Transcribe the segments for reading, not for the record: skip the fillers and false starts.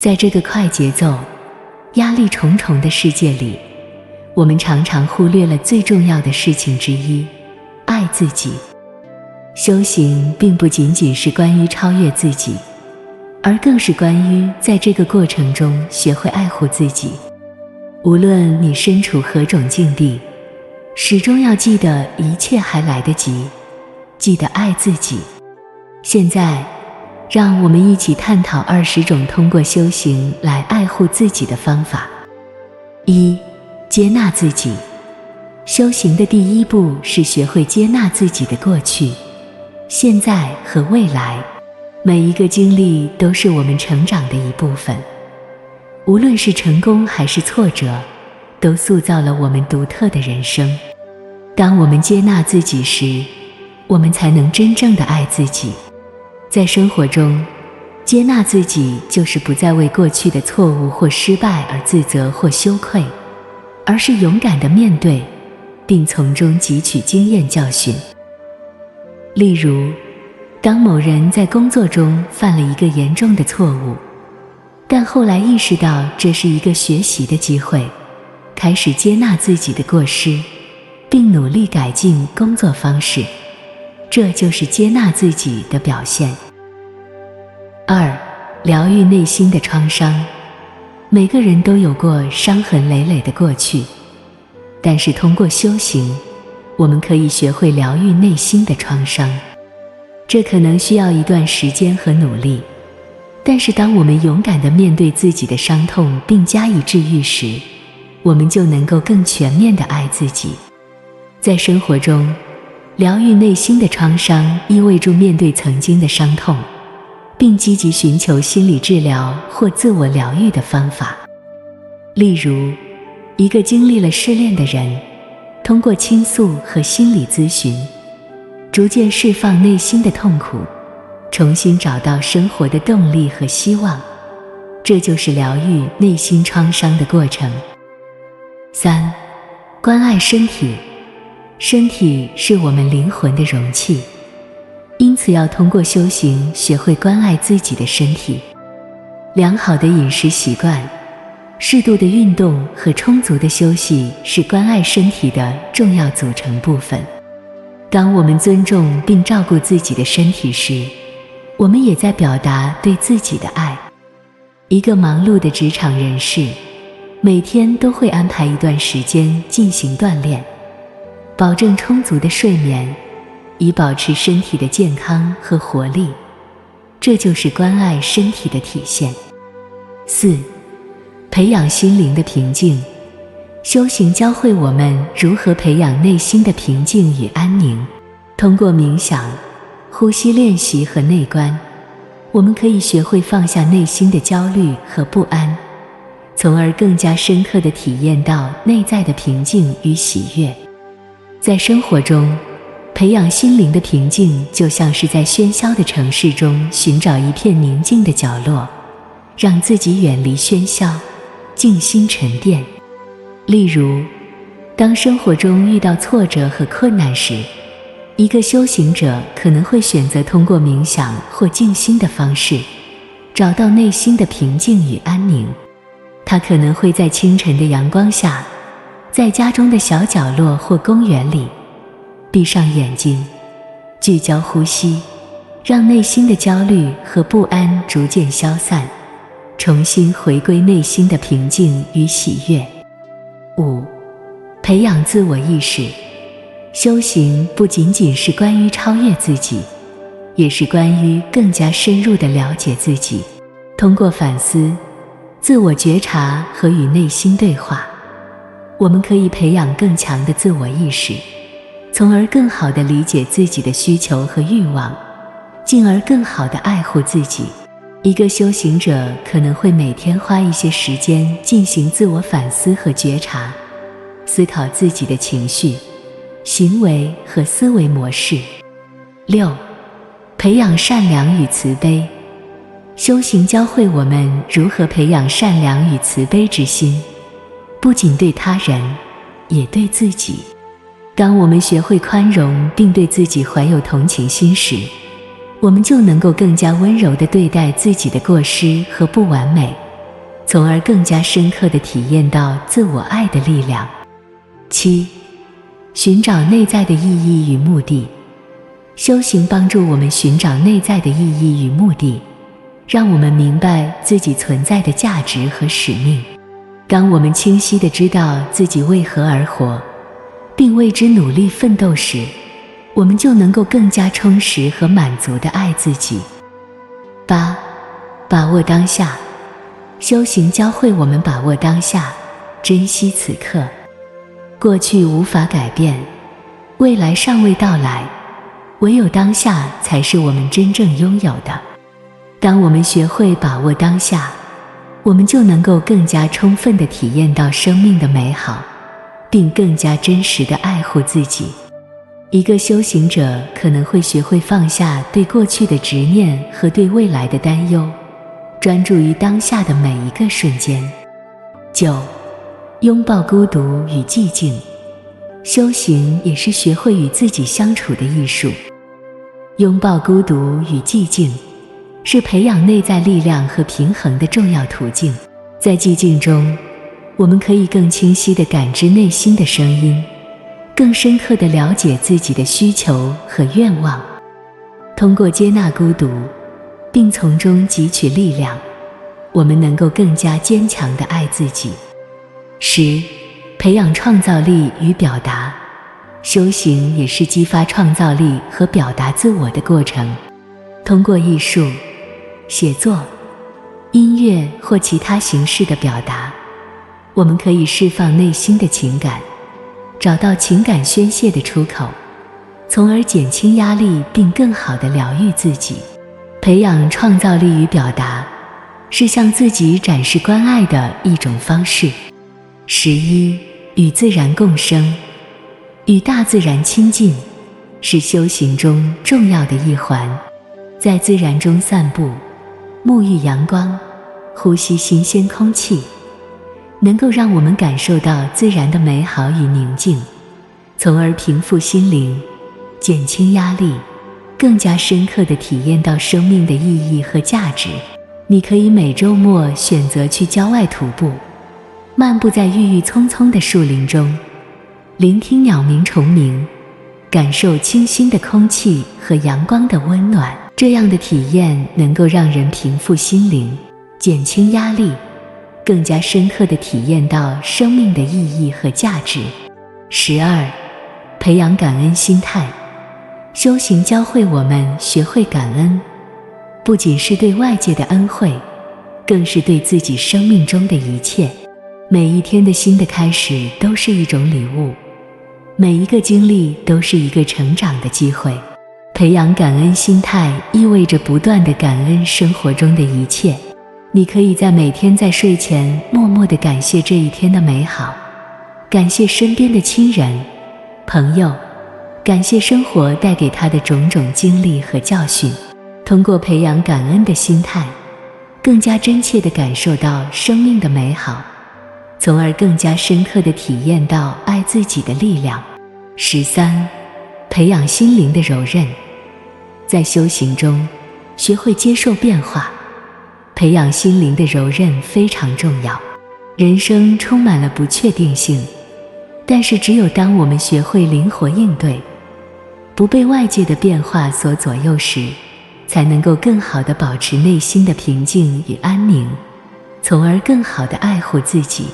在这个快节奏、压力重重的世界里，我们常常忽略了最重要的事情之一：爱自己。修行并不仅仅是关于超越自己，而更是关于在这个过程中学会爱护自己。无论你身处何种境地，始终要记得一切还来得及，记得爱自己。现在，让我们一起探讨20种通过修行来爱护自己的方法。1、接纳自己。修行的第一步是学会接纳自己的过去、现在和未来。每一个经历都是我们成长的一部分，无论是成功还是挫折，都塑造了我们独特的人生。当我们接纳自己时，我们才能真正的爱自己。在生活中，接纳自己就是不再为过去的错误或失败而自责或羞愧，而是勇敢地面对，并从中汲取经验教训。例如，当某人在工作中犯了一个严重的错误，但后来意识到这是一个学习的机会，开始接纳自己的过失，并努力改进工作方式，这就是接纳自己的表现。2、疗愈内心的创伤。每个人都有过伤痕累累的过去，但是通过修行，我们可以学会疗愈内心的创伤。这可能需要一段时间和努力，但是当我们勇敢地面对自己的伤痛并加以治愈时，我们就能够更全面地爱自己。在生活中，疗愈内心的创伤意味着面对曾经的伤痛，并积极寻求心理治疗或自我疗愈的方法。例如，一个经历了失恋的人，通过倾诉和心理咨询，逐渐释放内心的痛苦，重新找到生活的动力和希望。这就是疗愈内心创伤的过程。3、关爱身体。身体是我们灵魂的容器，因此要通过修行学会关爱自己的身体。良好的饮食习惯、适度的运动和充足的休息是关爱身体的重要组成部分。当我们尊重并照顾自己的身体时，我们也在表达对自己的爱。一个忙碌的职场人士，每天都会安排一段时间进行锻炼，保证充足的睡眠，以保持身体的健康和活力。这就是关爱身体的体现。4、培养心灵的平静。修行教会我们如何培养内心的平静与安宁。通过冥想、呼吸练习和内观，我们可以学会放下内心的焦虑和不安，从而更加深刻地体验到内在的平静与喜悦。在生活中，培养心灵的平静就像是在喧嚣的城市中寻找一片宁静的角落，让自己远离喧嚣，静心沉淀。例如，当生活中遇到挫折和困难时，一个修行者可能会选择通过冥想或静心的方式，找到内心的平静与安宁。他可能会在清晨的阳光下，在家中的小角落或公园里，闭上眼睛，聚焦呼吸，让内心的焦虑和不安逐渐消散，重新回归内心的平静与喜悦。5、培养自我意识。修行不仅仅是关于超越自己，也是关于更加深入地了解自己。通过反思、自我觉察和与内心对话，我们可以培养更强的自我意识，从而更好地理解自己的需求和欲望，进而更好地爱护自己。一个修行者可能会每天花一些时间进行自我反思和觉察，思考自己的情绪、行为和思维模式。6、培养善良与慈悲。修行教会我们如何培养善良与慈悲之心，不仅对他人，也对自己。当我们学会宽容并对自己怀有同情心时，我们就能够更加温柔地对待自己的过失和不完美，从而更加深刻地体验到自我爱的力量。7. 寻找内在的意义与目的。修行帮助我们寻找内在的意义与目的，让我们明白自己存在的价值和使命。当我们清晰地知道自己为何而活，并为之努力奋斗时，我们就能够更加充实和满足地爱自己。8. 把握当下。修行教会我们把握当下，珍惜此刻。过去无法改变，未来尚未到来，唯有当下才是我们真正拥有的。当我们学会把握当下，我们就能够更加充分地体验到生命的美好，并更加真实地爱护自己。一个修行者可能会学会放下对过去的执念和对未来的担忧，专注于当下的每一个瞬间。9. 拥抱孤独与寂静。修行也是学会与自己相处的艺术。拥抱孤独与寂静，是培养内在力量和平衡的重要途径。在寂静中，我们可以更清晰地感知内心的声音，更深刻地了解自己的需求和愿望。通过接纳孤独，并从中汲取力量，我们能够更加坚强地爱自己。10. 培养创造力与表达。修行也是激发创造力和表达自我的过程。通过艺术、写作、音乐或其他形式的表达，我们可以释放内心的情感，找到情感宣泄的出口，从而减轻压力并更好地疗愈自己。培养创造力与表达，是向自己展示关爱的一种方式。11. 与自然共生。与大自然亲近，是修行中重要的一环。在自然中散步，沐浴阳光，呼吸新鲜空气，能够让我们感受到自然的美好与宁静，从而平复心灵，减轻压力，更加深刻地体验到生命的意义和价值。你可以每周末选择去郊外徒步，漫步在郁郁葱葱的树林中，聆听鸟鸣虫鸣，感受清新的空气和阳光的温暖。这样的体验能够让人平复心灵，减轻压力，更加深刻地体验到生命的意义和价值。12. 培养感恩心态。修行教会我们学会感恩，不仅是对外界的恩惠，更是对自己生命中的一切。每一天的新的开始都是一种礼物，每一个经历都是一个成长的机会。培养感恩心态意味着不断地感恩生活中的一切。你可以在每天在睡前默默地感谢这一天的美好，感谢身边的亲人、朋友，感谢生活带给他的种种经历和教训。通过培养感恩的心态，更加真切地感受到生命的美好，从而更加深刻地体验到爱自己的力量。13. 培养心灵的柔韧。在修行中，学会接受变化，培养心灵的柔韧非常重要。人生充满了不确定性，但是只有当我们学会灵活应对，不被外界的变化所左右时，才能够更好地保持内心的平静与安宁，从而更好地爱护自己。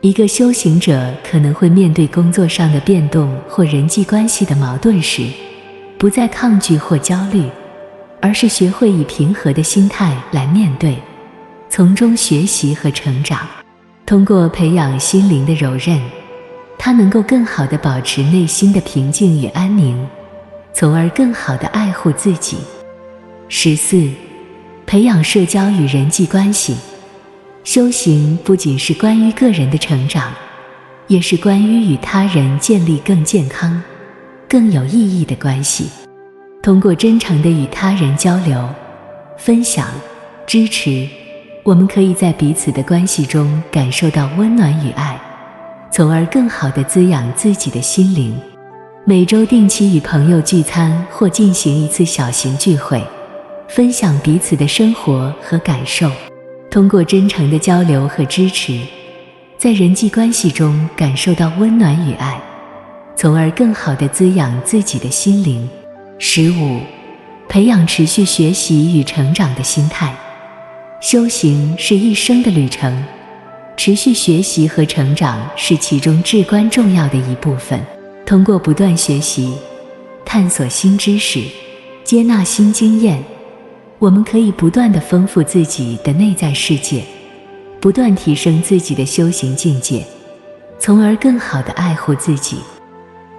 一个修行者可能会面对工作上的变动或人际关系的矛盾时，不再抗拒或焦虑，而是学会以平和的心态来面对，从中学习和成长。通过培养心灵的柔韧，他能够更好地保持内心的平静与安宁，从而更好地爱护自己。14. 培养社交与人际关系。修行不仅是关于个人的成长，也是关于与他人建立更健康、更有意义的关系。通过真诚地与他人交流、分享、支持，我们可以在彼此的关系中感受到温暖与爱，从而更好地滋养自己的心灵。每周定期与朋友聚餐或进行一次小型聚会，分享彼此的生活和感受。通过真诚的交流和支持，在人际关系中感受到温暖与爱，从而更好地滋养自己的心灵。15、培养持续学习与成长的心态。修行是一生的旅程，持续学习和成长是其中至关重要的一部分。通过不断学习，探索新知识，接纳新经验，我们可以不断地丰富自己的内在世界，不断提升自己的修行境界，从而更好地爱护自己。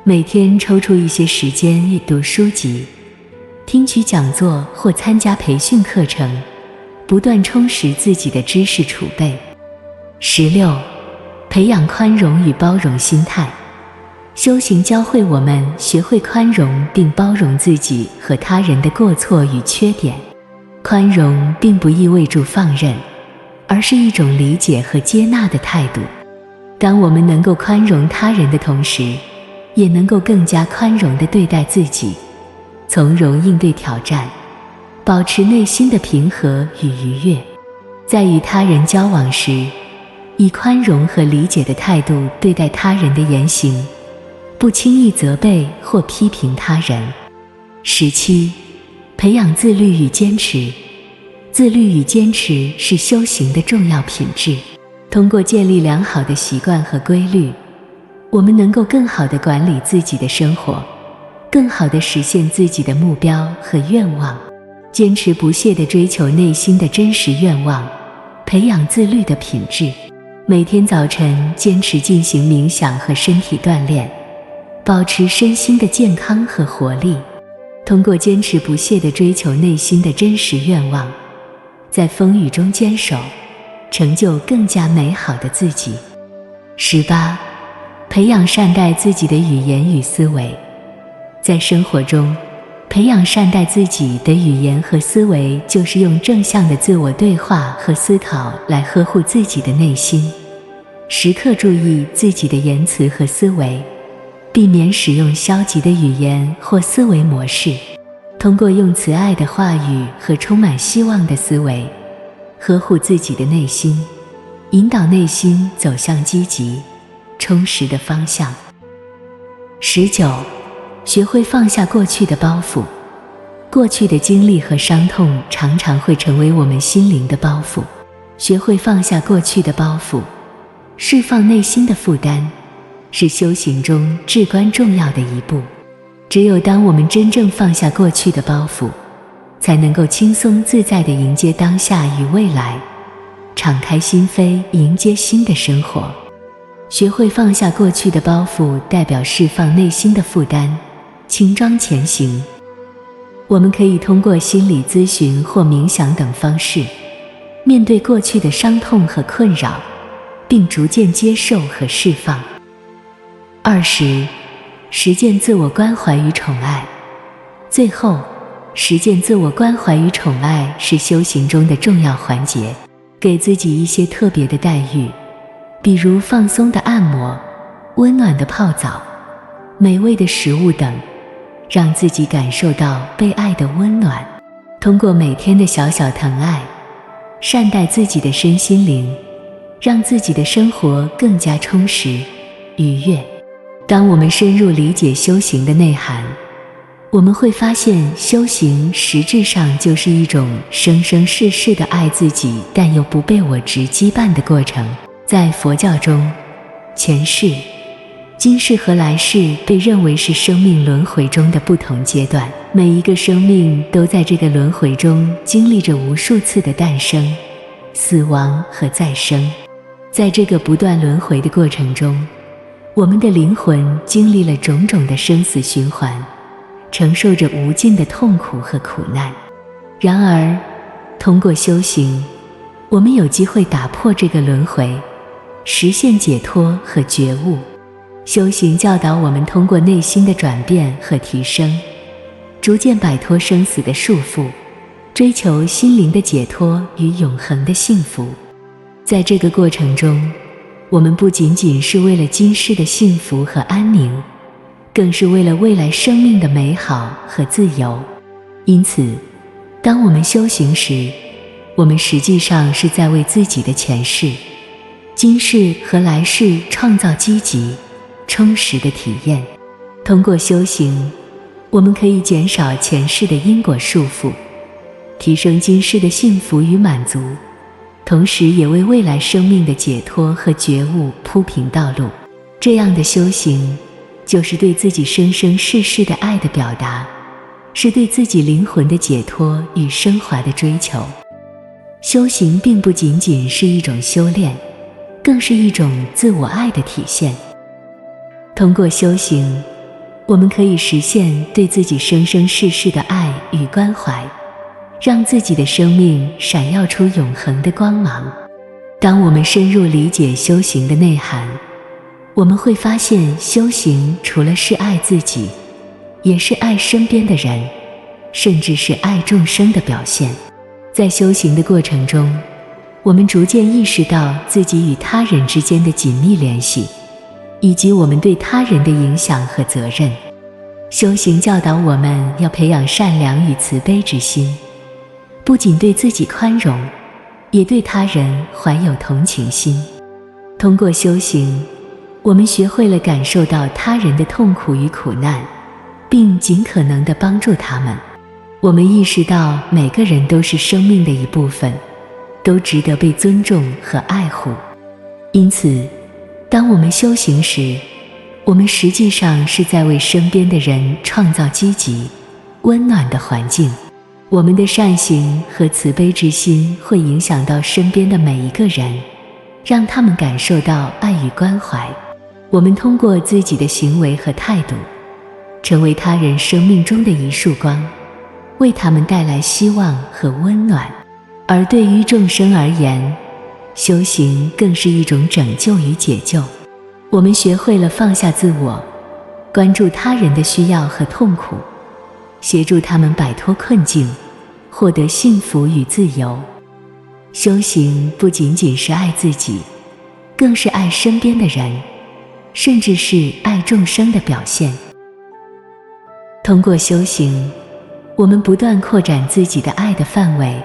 每天抽出一些时间阅读书籍，听取讲座或参加培训课程，不断充实自己的知识储备。16、培养宽容与包容心态。修行教会我们学会宽容并包容自己和他人的过错与缺点。宽容并不意味着放任，而是一种理解和接纳的态度。当我们能够宽容他人的同时，也能够更加宽容地对待自己，从容应对挑战，保持内心的平和与愉悦。在与他人交往时，以宽容和理解的态度对待他人的言行，不轻易责备或批评他人。17、培养自律与坚持。自律与坚持是修行的重要品质。通过建立良好的习惯和规律，我们能够更好地管理自己的生活，更好地实现自己的目标和愿望。坚持不懈地追求内心的真实愿望，培养自律的品质。每天早晨坚持进行冥想和身体锻炼，保持身心的健康和活力。通过坚持不懈地追求内心的真实愿望，在风雨中坚守，成就更加美好的自己。18、培养善待自己的语言与思维。在生活中，培养善待自己的语言和思维，就是用正向的自我对话和思考来呵护自己的内心，时刻注意自己的言辞和思维，避免使用消极的语言或思维模式。通过用慈爱的话语和充满希望的思维，呵护自己的内心，引导内心走向积极、充实的方向。19、学会放下过去的包袱。过去的经历和伤痛常常会成为我们心灵的包袱。学会放下过去的包袱，释放内心的负担，是修行中至关重要的一步。只有当我们真正放下过去的包袱，才能够轻松自在地迎接当下与未来，敞开心扉迎接新的生活。学会放下过去的包袱，代表释放内心的负担，轻装前行。我们可以通过心理咨询或冥想等方式，面对过去的伤痛和困扰，并逐渐接受和释放。20、实践自我关怀与宠爱。最后，实践自我关怀与宠爱是修行中的重要环节。给自己一些特别的待遇，比如放松的按摩、温暖的泡澡、美味的食物等，让自己感受到被爱的温暖。通过每天的小小疼爱，善待自己的身心灵，让自己的生活更加充实、愉悦。当我们深入理解修行的内涵，我们会发现修行实质上就是一种生生世世的爱自己但又不被我执羁绊的过程。在佛教中，前世、今世和来世被认为是生命轮回中的不同阶段，每一个生命都在这个轮回中经历着无数次的诞生、死亡和再生。在这个不断轮回的过程中，我们的灵魂经历了种种的生死循环，承受着无尽的痛苦和苦难。然而，通过修行，我们有机会打破这个轮回，实现解脱和觉悟。修行教导我们通过内心的转变和提升，逐渐摆脱生死的束缚，追求心灵的解脱与永恒的幸福。在这个过程中，我们不仅仅是为了今世的幸福和安宁，更是为了未来生命的美好和自由。因此，当我们修行时，我们实际上是在为自己的前世、今世和来世创造积极、充实的体验。通过修行，我们可以减少前世的因果束缚，提升今世的幸福与满足，同时也为未来生命的解脱和觉悟铺平道路。这样的修行，就是对自己生生世世的爱的表达，是对自己灵魂的解脱与升华的追求。修行并不仅仅是一种修炼，更是一种自我爱的体现。通过修行，我们可以实现对自己生生世世的爱与关怀，让自己的生命闪耀出永恒的光芒。当我们深入理解修行的内涵，我们会发现修行除了是爱自己，也是爱身边的人，甚至是爱众生的表现。在修行的过程中，我们逐渐意识到自己与他人之间的紧密联系，以及我们对他人的影响和责任。修行教导我们要培养善良与慈悲之心，不仅对自己宽容，也对他人怀有同情心。通过修行，我们学会了感受到他人的痛苦与苦难，并尽可能地帮助他们。我们意识到每个人都是生命的一部分，都值得被尊重和爱护。因此，当我们修行时，我们实际上是在为身边的人创造积极、温暖的环境。我们的善行和慈悲之心会影响到身边的每一个人，让他们感受到爱与关怀。我们通过自己的行为和态度，成为他人生命中的一束光，为他们带来希望和温暖。而对于众生而言，修行更是一种拯救与解救。我们学会了放下自我，关注他人的需要和痛苦，协助他们摆脱困境，获得幸福与自由。修行不仅仅是爱自己，更是爱身边的人，甚至是爱众生的表现。通过修行，我们不断扩展自己的爱的范围，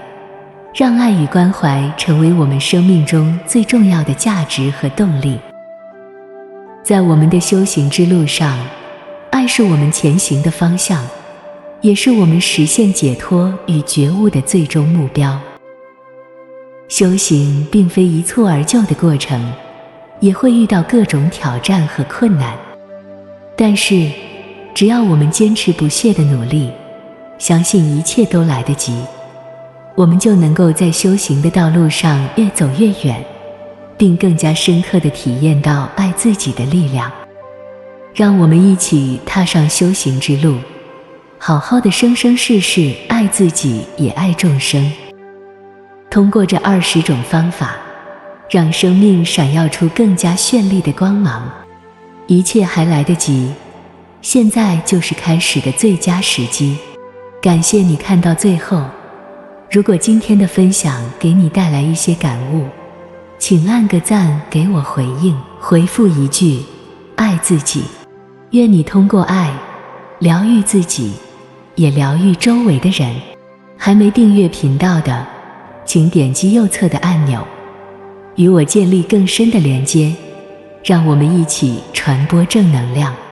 让爱与关怀成为我们生命中最重要的价值和动力。在我们的修行之路上，爱是我们前行的方向，也是我们实现解脱与觉悟的最终目标。修行并非一蹴而就的过程，也会遇到各种挑战和困难。但是，只要我们坚持不懈的努力，相信一切都来得及，我们就能够在修行的道路上越走越远，并更加深刻地体验到爱自己的力量。让我们一起踏上修行之路，好好的生生世世爱自己也爱众生。通过这20种方法，让生命闪耀出更加绚丽的光芒。一切还来得及，现在就是开始的最佳时机。感谢你看到最后。如果今天的分享给你带来一些感悟，请按个赞给我回应，回复一句爱自己。愿你通过爱疗愈自己，也疗愈周围的人。还没订阅频道的，请点击右侧的按钮，与我建立更深的连接，让我们一起传播正能量。